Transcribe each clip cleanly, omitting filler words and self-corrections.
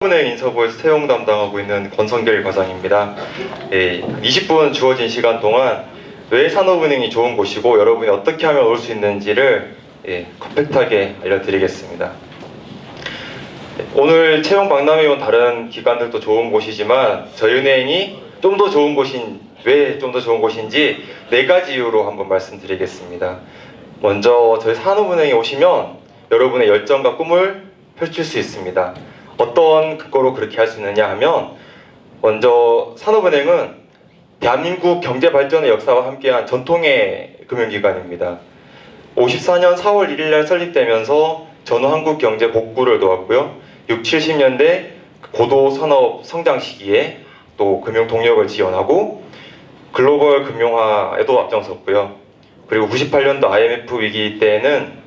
은행 인사부에서 채용 담당하고 있는 권성길 과장입니다. 20분 주어진 시간 동안 왜 산업은행이 좋은 곳이고 여러분이 어떻게 하면 올 수 있는지를 컴팩트하게 알려드리겠습니다. 오늘 채용 박람회 온 다른 기관들도 좋은 곳이지만 저희 은행이 좀 더 좋은 곳인 왜 좀 더 좋은 곳인지 4가지 이유로 한번 말씀드리겠습니다. 먼저 저희 산업은행에 오시면 여러분의 열정과 꿈을 펼칠 수 있습니다. 어떤 근거로 그렇게 할 수 있느냐 하면, 먼저 산업은행은 대한민국 경제 발전의 역사와 함께한 전통의 금융기관입니다. 54년 4월 1일 날 설립되면서 전후 한국 경제 복구를 도왔고요. 60, 70년대 고도 산업 성장 시기에 또 금융 동력을 지원하고 글로벌 금융화에도 앞장섰고요. 그리고 98년도 IMF 위기 때에는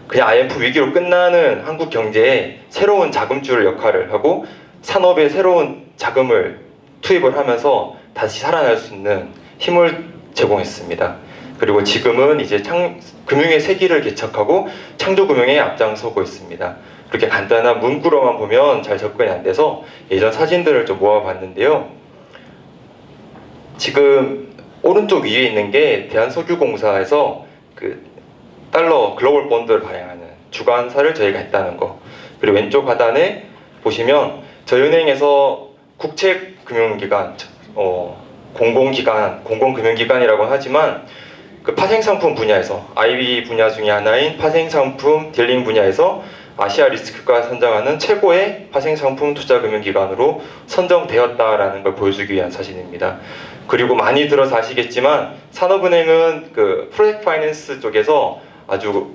그냥 IMF 위기로 끝나는 한국 경제에 새로운 자금줄 역할을 하고 산업에 새로운 자금을 투입을 하면서 다시 살아날 수 있는 힘을 제공했습니다. 그리고 지금은 이제 금융의 세기를 개척하고 창조금융에 앞장서고 있습니다. 그렇게 간단한 문구로만 보면 잘 접근이 안 돼서 예전 사진들을 좀 모아봤는데요. 지금 오른쪽 위에 있는 게 대한석유공사에서 그 달러 글로벌 본드를 발행하는 주관사를 저희가 했다는 거. 그리고 왼쪽 하단에 보시면 저희 은행에서 국책금융기관, 공공금융기관이라고 하지만 그 파생상품 분야에서 IB 분야 중에 하나인 파생상품 딜링 분야에서 아시아 리스크가 선정하는 최고의 파생상품 투자금융기관으로 선정되었다라는 걸 보여주기 위한 사진입니다. 그리고 많이 들어서 아시겠지만 산업은행은 그 프로젝트 파이낸스 쪽에서 아주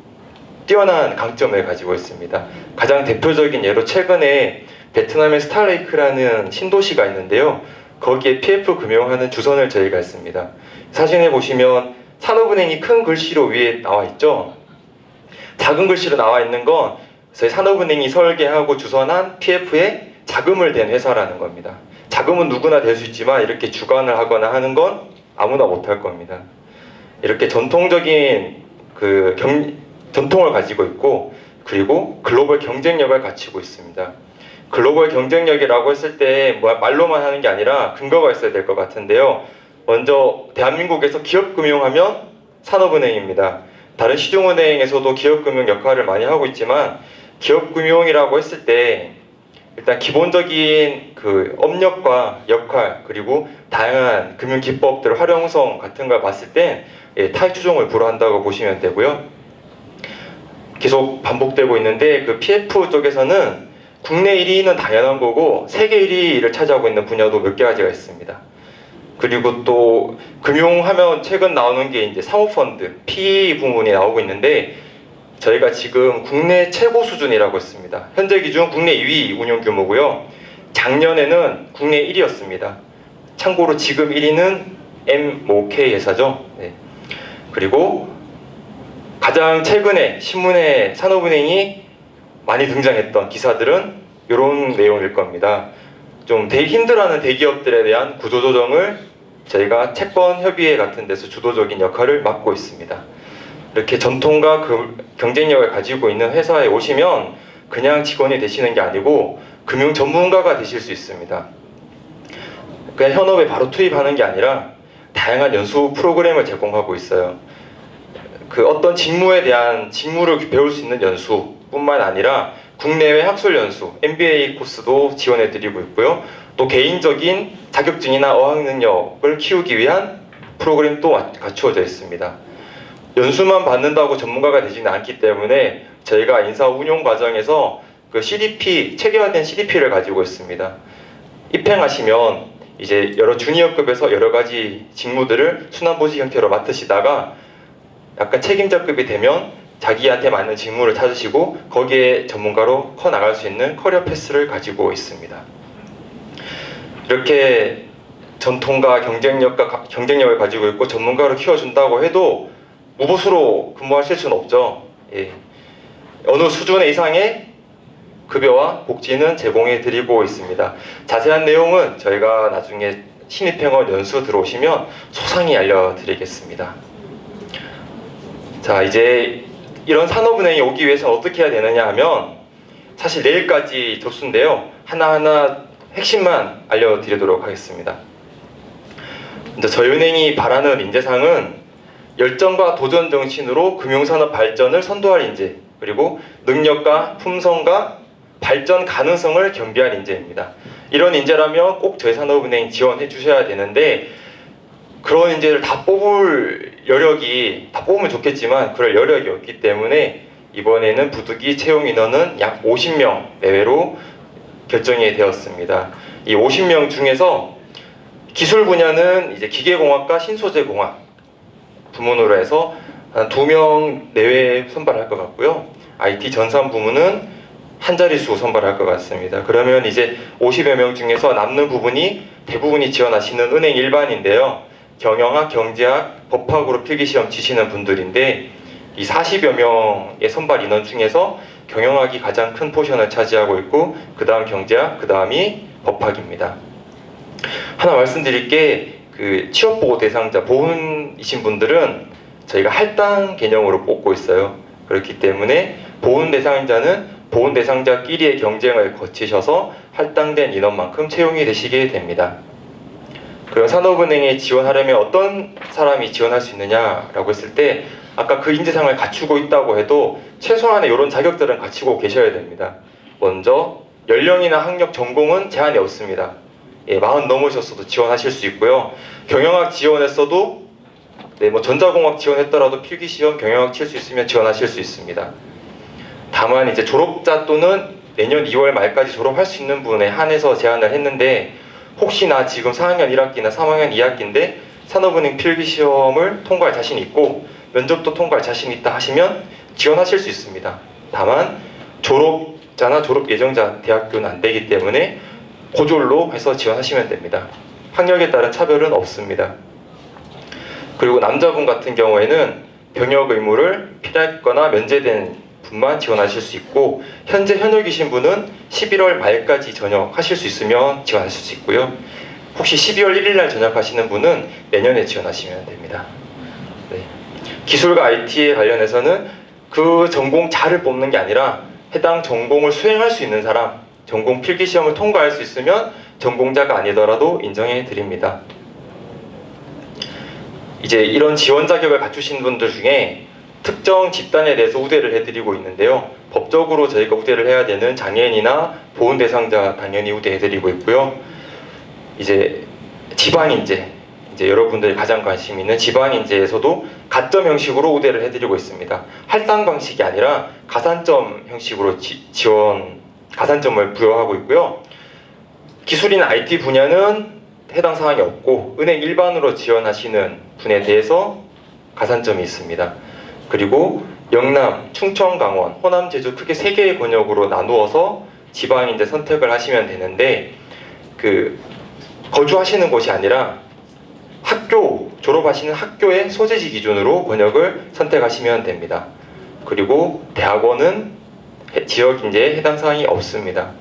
뛰어난 강점을 가지고 있습니다. 가장 대표적인 예로 최근에 베트남의 스타레이크라는 신도시가 있는데요. 거기에 PF 금융하는 주선을 저희가 했습니다. 사진에 보시면 산업은행이 큰 글씨로 위에 나와 있죠. 작은 글씨로 나와 있는 건 저희 산업은행이 설계하고 주선한 PF에 자금을 댄 회사라는 겁니다. 자금은 누구나 될 수 있지만 이렇게 주관을 하거나 하는 건 아무나 못할 겁니다. 이렇게 전통적인 전통을 가지고 있고, 그리고 글로벌 경쟁력을 갖추고 있습니다. 글로벌 경쟁력이라고 했을 때 말로만 하는 게 아니라 근거가 있어야 될 것 같은데요. 먼저 대한민국에서 기업금융하면 산업은행입니다. 다른 시중은행에서도 기업금융 역할을 많이 하고 있지만 기업금융이라고 했을 때 일단 기본적인 그 업력과 역할, 그리고 다양한 금융 기법들 활용성 같은 걸 봤을 때 타의 추종을 불허한다고 보시면 되고요. 계속 반복되고 있는데 그 PF 쪽에서는 국내 1위는 당연한 거고 세계 1위를 차지하고 있는 분야도 몇 가지가 있습니다. 그리고 또 금융하면 최근 나오는 게 이제 사모펀드, PE 부문이 나오고 있는데 저희가 지금 국내 최고 수준이라고 했습니다. 현재 기준 국내 2위 운용 규모고요. 작년에는 국내 1위였습니다. 참고로 지금 1위는 MOK 회사죠. 네. 그리고 가장 최근에 신문에 산업은행이 많이 등장했던 기사들은 이런 내용일 겁니다. 좀 힘들어하는 대기업들에 대한 구조조정을 저희가 채권협의회 같은 데서 주도적인 역할을 맡고 있습니다. 이렇게 전통과 경쟁력을 가지고 있는 회사에 오시면 그냥 직원이 되시는 게 아니고 금융 전문가가 되실 수 있습니다. 그냥 현업에 바로 투입하는 게 아니라 다양한 연수 프로그램을 제공하고 있어요. 그 어떤 직무에 대한 직무를 배울 수 있는 연수뿐만 아니라 국내외 학술 연수, MBA 코스도 지원해드리고 있고요. 또 개인적인 자격증이나 어학 능력을 키우기 위한 프로그램도 갖추어져 있습니다. 연수만 받는다고 전문가가 되지는 않기 때문에 저희가 인사 운용 과정에서 그 CDP, 체계화된 CDP를 가지고 있습니다. 입행하시면 이제 여러 주니어급에서 여러 가지 직무들을 순환보직 형태로 맡으시다가 약간 책임자급이 되면 자기한테 맞는 직무를 찾으시고 거기에 전문가로 커 나갈 수 있는 커리어 패스를 가지고 있습니다. 이렇게 전통과 경쟁력을 가지고 있고 전문가로 키워준다고 해도 무보수로 근무하실 수는 없죠. 어느 수준 이상의 급여와 복지는 제공해 드리고 있습니다. 자세한 내용은 저희가 나중에 신입행원 연수 들어오시면 소상히 알려드리겠습니다. 자, 이제 이런 산업은행에 오기 위해서 어떻게 해야 되느냐 하면 사실 내일까지 접수인데요. 하나하나 핵심만 알려드리도록 하겠습니다. 먼저 저희은행이 바라는 인재상은 열정과 도전 정신으로 금융산업 발전을 선도할 인재, 그리고 능력과 품성과 발전 가능성을 겸비한 인재입니다. 이런 인재라면 꼭 저희산업은행 지원해 주셔야 되는데, 그런 인재를 다 뽑을 여력이, 다 뽑으면 좋겠지만 그럴 여력이 없기 때문에 이번에는 부득이 채용 인원은 약 50명 내외로 결정이 되었습니다. 이 50명 중에서 기술 분야는 이제 기계공학과 신소재공학 부문으로 해서 한 2명 내외 선발할 것 같고요. IT 전산 부문은 한 자릿수 선발할 것 같습니다. 그러면 이제 50여 명 중에서 남는 부분이 대부분이 지원하시는 은행 일반인데요. 경영학, 경제학, 법학으로 필기시험 치시는 분들인데, 이 40여 명의 선발 인원 중에서 경영학이 가장 큰 포션을 차지하고 있고, 그 다음 경제학, 그 다음이 법학입니다. 하나 말씀드릴 게, 그 취업보호 대상자 보훈이신 분들은 저희가 할당 개념으로 뽑고 있어요. 그렇기 때문에 보훈 대상자는 보훈 대상자끼리의 경쟁을 거치셔서 할당된 인원만큼 채용이 되시게 됩니다. 그럼 산업은행에 지원하려면 어떤 사람이 지원할 수 있느냐라고 했을 때, 아까 그 인재상을 갖추고 있다고 해도 최소한의 이런 자격들은 갖추고 계셔야 됩니다. 먼저 연령이나 학력, 전공은 제한이 없습니다. 40 넘으셨어도 지원하실 수 있고요. 경영학 지원했어도, 뭐 전자공학 지원했더라도 필기시험 경영학 칠 수 있으면 지원하실 수 있습니다. 다만 이제 졸업자 또는 내년 2월 말까지 졸업할 수 있는 분에 한해서 제한을 했는데, 혹시나 지금 4학년 1학기나 3학년 2학기인데 산업은행 필기시험을 통과할 자신이 있고 면접도 통과할 자신이 있다 하시면 지원하실 수 있습니다. 다만 졸업자나 졸업 예정자 대학교는 안 되기 때문에 고졸로 해서 지원하시면 됩니다. 학력에 따른 차별은 없습니다. 그리고 남자분 같은 경우에는 병역 의무를 피했거나 면제된 분만 지원하실 수 있고, 현재 현역이신 분은 11월 말까지 전역하실 수 있으면 지원하실 수 있고요. 혹시 12월 1일 날 전역하시는 분은 내년에 지원하시면 됩니다. 네. 기술과 IT에 관련해서는 그 전공자를 뽑는 게 아니라 해당 전공을 수행할 수 있는 사람, 전공 필기시험을 통과할 수 있으면 전공자가 아니더라도 인정해 드립니다. 이제 이런 지원 자격을 갖추신 분들 중에 특정 집단에 대해서 우대를 해드리고 있는데요. 법적으로 저희가 우대를 해야 되는 장애인이나 보훈 대상자 당연히 우대해드리고 있고요. 이제 지방인재, 이제 여러분들이 가장 관심 있는 지방인재에서도 가점 형식으로 우대를 해드리고 있습니다. 할당 방식이 아니라 가산점 형식으로 가산점을 부여하고 있고요. 기술이나 IT 분야는 해당 사항이 없고, 은행 일반으로 지원하시는 분에 대해서 가산점이 있습니다. 그리고 영남, 충청, 강원, 호남, 제주 크게 3개의 권역으로 나누어서 지방인재 선택을 하시면 되는데, 그 거주하시는 곳이 아니라 학교, 졸업하시는 학교의 소재지 기준으로 권역을 선택하시면 됩니다. 그리고 대학원은 지역인재에 해당 사항이 없습니다.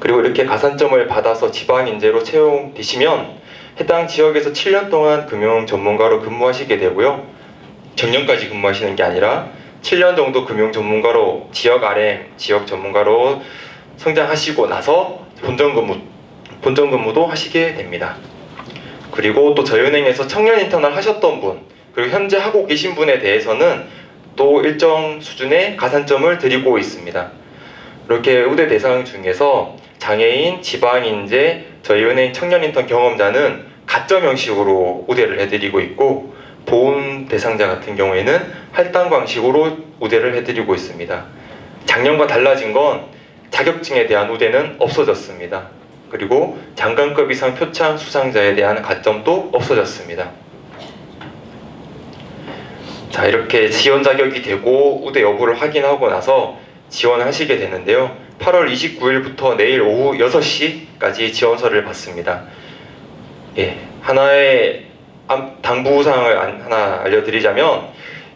그리고 이렇게 가산점을 받아서 지방인재로 채용되시면 해당 지역에서 7년 동안 금융 전문가로 근무하시게 되고요. 정년까지 근무하시는 게 아니라 7년 정도 금융 전문가로 지역 RM, 지역 전문가로 성장하시고 나서 본점 근무도 하시게 됩니다. 그리고 또 저희은행에서 청년 인턴을 하셨던 분, 그리고 현재 하고 계신 분에 대해서는 또 일정 수준의 가산점을 드리고 있습니다. 이렇게 우대 대상 중에서 장애인, 지방인재, 저희은행 청년 인턴 경험자는 가점 형식으로 우대를 해드리고 있고, 보훈 대상자 같은 경우에는 할당 방식으로 우대를 해드리고 있습니다. 작년과 달라진 건 자격증에 대한 우대는 없어졌습니다. 그리고 장관급 이상 표창 수상자에 대한 가점도 없어졌습니다. 자, 이렇게 지원 자격이 되고 우대 여부를 확인하고 나서 지원을 하시게 되는데요. 8월 29일부터 내일 오후 6시까지 지원서를 받습니다. 하나의 당부사항을 하나 알려드리자면,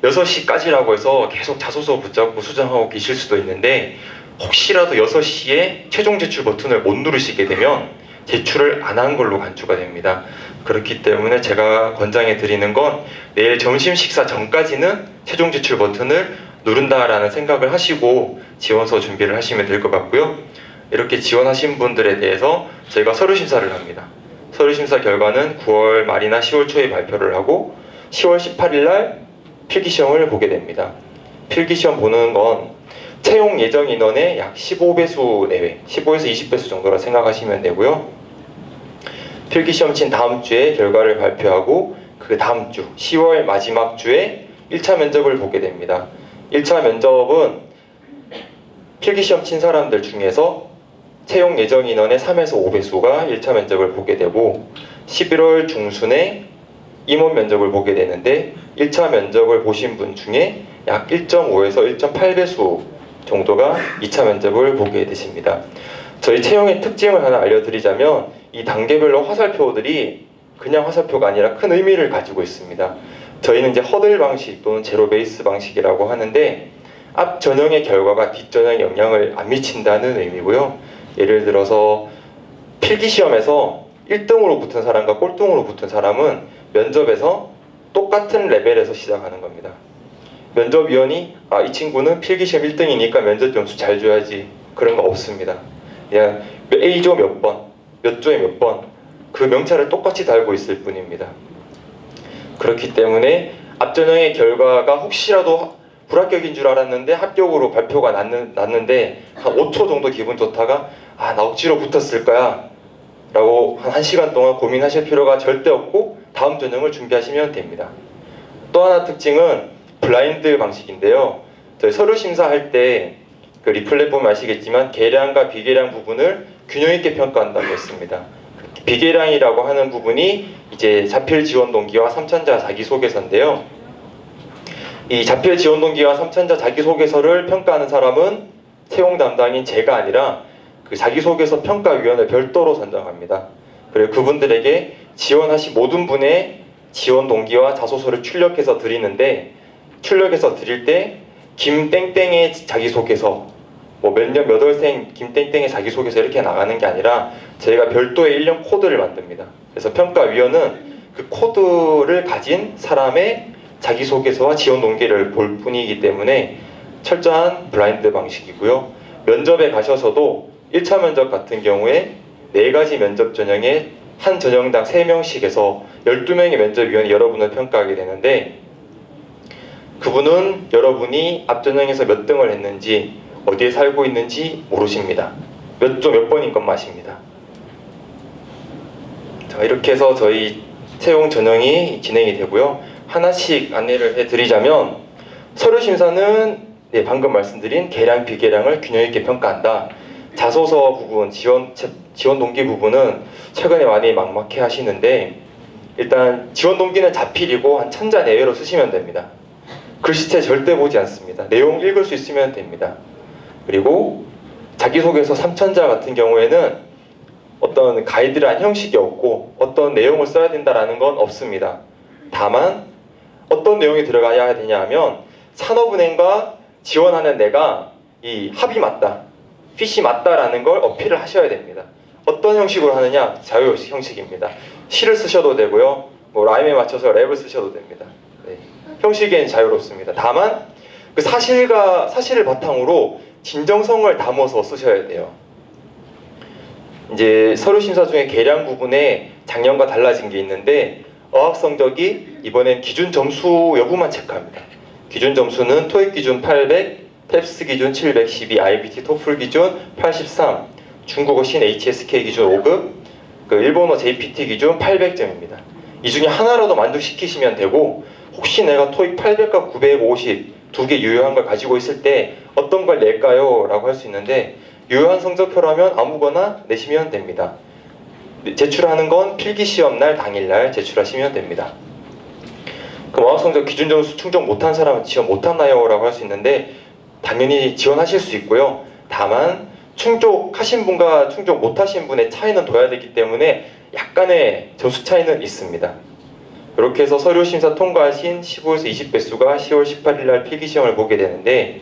6시까지라고 해서 계속 자소서 붙잡고 수정하고 계실 수도 있는데, 혹시라도 6시에 최종 제출 버튼을 못 누르시게 되면 제출을 안 한 걸로 간주가 됩니다. 그렇기 때문에 제가 권장해 드리는 건 내일 점심 식사 전까지는 최종 제출 버튼을 누른다라는 생각을 하시고 지원서 준비를 하시면 될 것 같고요. 이렇게 지원하신 분들에 대해서 저희가 서류 심사를 합니다. 서류 심사 결과는 9월 말이나 10월 초에 발표를 하고 10월 18일 날 필기시험을 보게 됩니다. 필기시험 보는 건 채용 예정 인원의 약 15배수 내외, 15에서 20배수 정도라 생각하시면 되고요. 필기시험 친 다음 주에 결과를 발표하고 그 다음 주 10월 마지막 주에 1차 면접을 보게 됩니다. 1차 면접은 필기시험 친 사람들 중에서 채용 예정 인원의 3에서 5배수가 1차 면접을 보게 되고 11월 중순에 임원 면접을 보게 되는데 1차 면접을 보신 분 중에 약 1.5에서 1.8배수 정도가 2차 면접을 보게 되십니다. 저희 채용의 특징을 하나 알려드리자면 이 단계별로 화살표들이 그냥 화살표가 아니라 큰 의미를 가지고 있습니다. 저희는 이제 허들 방식 또는 제로 베이스 방식이라고 하는데 앞 전형의 결과가 뒷 전형에 영향을 안 미친다는 의미고요. 예를 들어서 필기시험에서 1등으로 붙은 사람과 꼴등으로 붙은 사람은 면접에서 똑같은 레벨에서 시작하는 겁니다. 면접위원이 이 친구는 필기시험 1등이니까 면접 점수 잘 줘야지 그런 거 없습니다. 그냥 A조 몇 번, 몇 조에 몇 번 그 명찰을 똑같이 달고 있을 뿐입니다. 그렇기 때문에 앞전형의 결과가 혹시라도 불합격인 줄 알았는데 합격으로 발표가 났는데 한 5초 정도 기분 좋다가 나 억지로 붙었을 거야 라고 한 1시간 동안 고민하실 필요가 절대 없고 다음 전형을 준비하시면 됩니다. 또 하나 특징은 블라인드 방식인데요. 저희 서류 심사할 때 그 리플렛 보면 아시겠지만 계량과 비계량 부분을 균형 있게 평가한다고 했습니다. 비계량이라고 하는 부분이 이제 자필 지원 동기와 3천자 자기소개서인데요. 이 자필 지원 동기와 3천자 자기소개서를 평가하는 사람은 채용 담당인 제가 아니라 그 자기소개서 평가위원을 별도로 선정합니다. 그리고 그분들에게 지원하신 모든 분의 지원 동기와 자소서를 출력해서 드리는데 출력해서 드릴 때 김땡땡의 자기소개서 몇 년 몇 월생 김땡땡의 자기소개서 이렇게 나가는 게 아니라 저희가 별도의 일련 코드를 만듭니다. 그래서 평가위원은 그 코드를 가진 사람의 자기소개서와 지원 동기를 볼 뿐이기 때문에 철저한 블라인드 방식이고요. 면접에 가셔서도 1차 면접 같은 경우에 4가지 면접 전형에 한 전형당 3명씩 해서 12명의 면접위원이 여러분을 평가하게 되는데 그분은 여러분이 앞전형에서 몇 등을 했는지 어디에 살고 있는지 모르십니다. 몇 조 몇 번인 것만 아십니다. 자, 이렇게 해서 저희 채용 전형이 진행이 되고요. 하나씩 안내를 해드리자면 서류 심사는 방금 말씀드린 계량 비계량을 균형 있게 평가한다. 자소서 부분, 지원 동기 부분은 최근에 많이 막막해 하시는데 일단 지원 동기는 자필이고 한 1000자 내외로 쓰시면 됩니다. 글씨체 절대 보지 않습니다. 내용 읽을 수 있으면 됩니다. 그리고 자기소개서 3000자 같은 경우에는 어떤 가이드라인 형식이 없고 어떤 내용을 써야 된다라는 건 없습니다. 다만 어떤 내용이 들어가야 되냐 하면 산업은행과 지원하는 내가 이 합이 맞다, 핏이 맞다라는 걸 어필을 하셔야 됩니다. 어떤 형식으로 하느냐? 자유 형식입니다. 시를 쓰셔도 되고요. 라임에 맞춰서 랩을 쓰셔도 됩니다. 형식엔 자유롭습니다. 다만 그 사실을 바탕으로 진정성을 담아서 쓰셔야 돼요. 이제 서류 심사 중에 계량 부분에 작년과 달라진 게 있는데 어학 성적이 이번엔 기준 점수 여부만 체크합니다. 기준 점수는 토익 기준 800, 탭스 기준 712, IBT 토플 기준 83, 중국어 신 HSK 기준 5급, 그 일본어 JPT 기준 800점입니다. 이 중에 하나라도 만족시키시면 되고 혹시 내가 토익 800과 950 두 개 유효한 걸 가지고 있을 때 어떤 걸 낼까요? 라고 할 수 있는데 유효한 성적표라면 아무거나 내시면 됩니다. 제출하는 건 필기시험 날 당일날 제출하시면 됩니다. 그럼 어학성적 기준 점수 충족 못한 사람은 지원 못하나요? 라고 할 수 있는데 당연히 지원하실 수 있고요. 다만 충족하신 분과 충족 못하신 분의 차이는 둬야 되기 때문에 약간의 점수 차이는 있습니다. 이렇게 해서 서류 심사 통과하신 15에서 20배수가 10월 18일 날 필기시험을 보게 되는데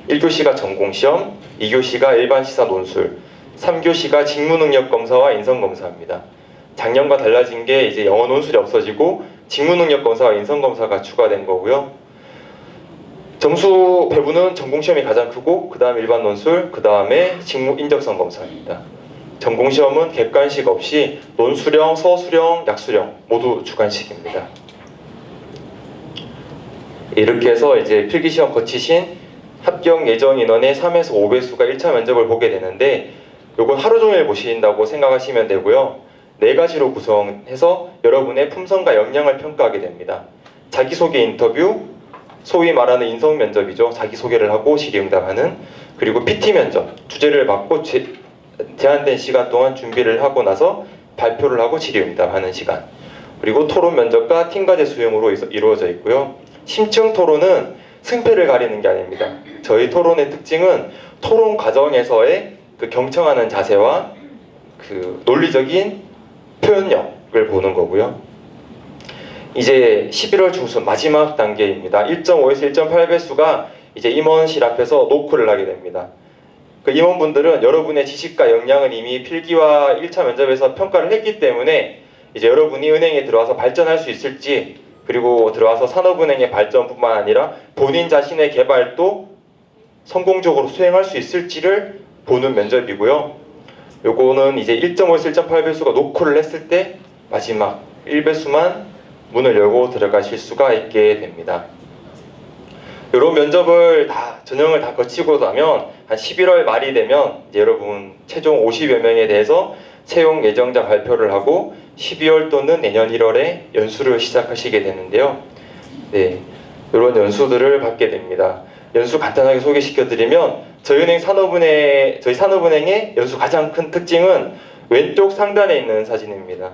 1교시가 전공시험, 2교시가 일반 시사 논술, 3교시가 직무능력 검사와 인성 검사입니다. 작년과 달라진 게 이제 영어 논술이 없어지고 직무능력 검사와 인성 검사가 추가된 거고요. 점수 배분은 전공시험이 가장 크고 그 다음 일반 논술, 그 다음에 직무 인적성 검사입니다. 전공시험은 객관식 없이 논술형, 서술형, 약술형 모두 주관식입니다. 이렇게 해서 이제 필기시험 거치신 합격 예정 인원의 3에서 5배수가 1차 면접을 보게 되는데, 요건 하루 종일 보신다고 생각하시면 되고요. 4가지로 구성해서 여러분의 품성과 역량을 평가하게 됩니다. 자기소개 인터뷰, 소위 말하는 인성 면접이죠. 자기소개를 하고 질의응답하는. 그리고 PT 면접, 주제를 받고 제한된 시간 동안 준비를 하고 나서 발표를 하고 질의응답하는 시간. 그리고 토론 면접과 팀과제 수용으로 이루어져 있고요. 심층 토론은 승패를 가리는 게 아닙니다. 저희 토론의 특징은 토론 과정에서의 그 경청하는 자세와 그 논리적인 표현력을 보는 거고요. 이제 11월 중순 마지막 단계입니다. 1.5에서 1.8배수가 이제 임원실 앞에서 노크를 하게 됩니다. 그 임원분들은 여러분의 지식과 역량을 이미 필기와 1차 면접에서 평가를 했기 때문에 이제 여러분이 은행에 들어와서 발전할 수 있을지, 그리고 들어와서 산업은행의 발전뿐만 아니라 본인 자신의 개발도 성공적으로 수행할 수 있을지를 보는 면접이고요. 요거는 이제 1.5에서 1.8배수가 노크를 했을 때 마지막 1배수만 문을 열고 들어가실 수가 있게 됩니다. 이런 면접을 전형을 다 거치고 나면 한 11월 말이 되면 이제 여러분 최종 50여 명에 대해서 채용 예정자 발표를 하고 12월 또는 내년 1월에 연수를 시작하시게 되는데요. 네, 이런 연수들을 받게 됩니다. 연수 간단하게 소개시켜드리면 저희 산업은행의 연수 가장 큰 특징은 왼쪽 상단에 있는 사진입니다.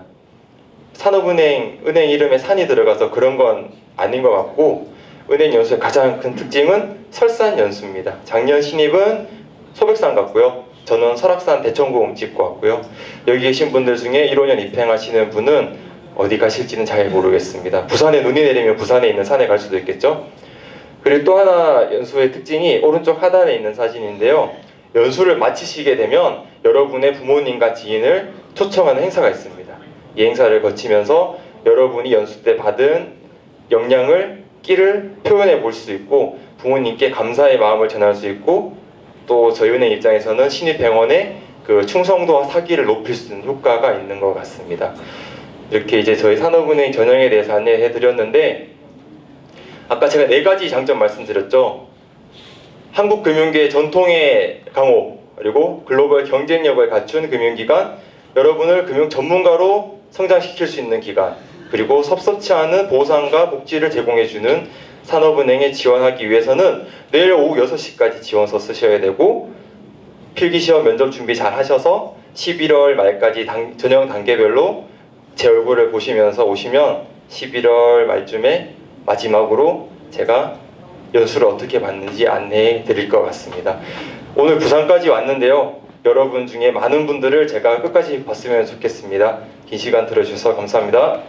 산업은행 은행 이름에 산이 들어가서 그런 건 아닌 것 같고, 은행 연수의 가장 큰 특징은 설산 연수입니다. 작년 신입은 소백산 갔고요. 저는 설악산 대천고음 찍고 왔고요. 여기 계신 분들 중에 1호년 입행하시는 분은 어디 가실지는 잘 모르겠습니다. 부산에 눈이 내리면 부산에 있는 산에 갈 수도 있겠죠. 그리고 또 하나 연수의 특징이 오른쪽 하단에 있는 사진인데요. 연수를 마치시게 되면 여러분의 부모님과 지인을 초청하는 행사가 있습니다. 이 행사를 거치면서 여러분이 연수 때 받은 역량을 끼를 표현해 볼 수 있고 부모님께 감사의 마음을 전할 수 있고, 또 저희 은행 입장에서는 신입병원의 그 충성도와 사기를 높일 수 있는 효과가 있는 것 같습니다. 이렇게 이제 저희 산업은행 전형에 대해서 안내해 드렸는데, 아까 제가 4가지 장점 말씀드렸죠. 한국 금융계의 전통의 강호, 그리고 글로벌 경쟁력을 갖춘 금융기관, 여러분을 금융 전문가로 성장시킬 수 있는 기관, 그리고 섭섭치 않은 보상과 복지를 제공해주는 산업은행에 지원하기 위해서는 내일 오후 6시까지 지원서 쓰셔야 되고, 필기시험 면접 준비 잘 하셔서 11월 말까지 전형 단계별로 제 얼굴을 보시면서 오시면 11월 말쯤에 마지막으로 제가 연수를 어떻게 받는지 안내해 드릴 것 같습니다. 오늘 부산까지 왔는데요. 여러분 중에 많은 분들을 제가 끝까지 봤으면 좋겠습니다. 긴 시간 들어주셔서 감사합니다.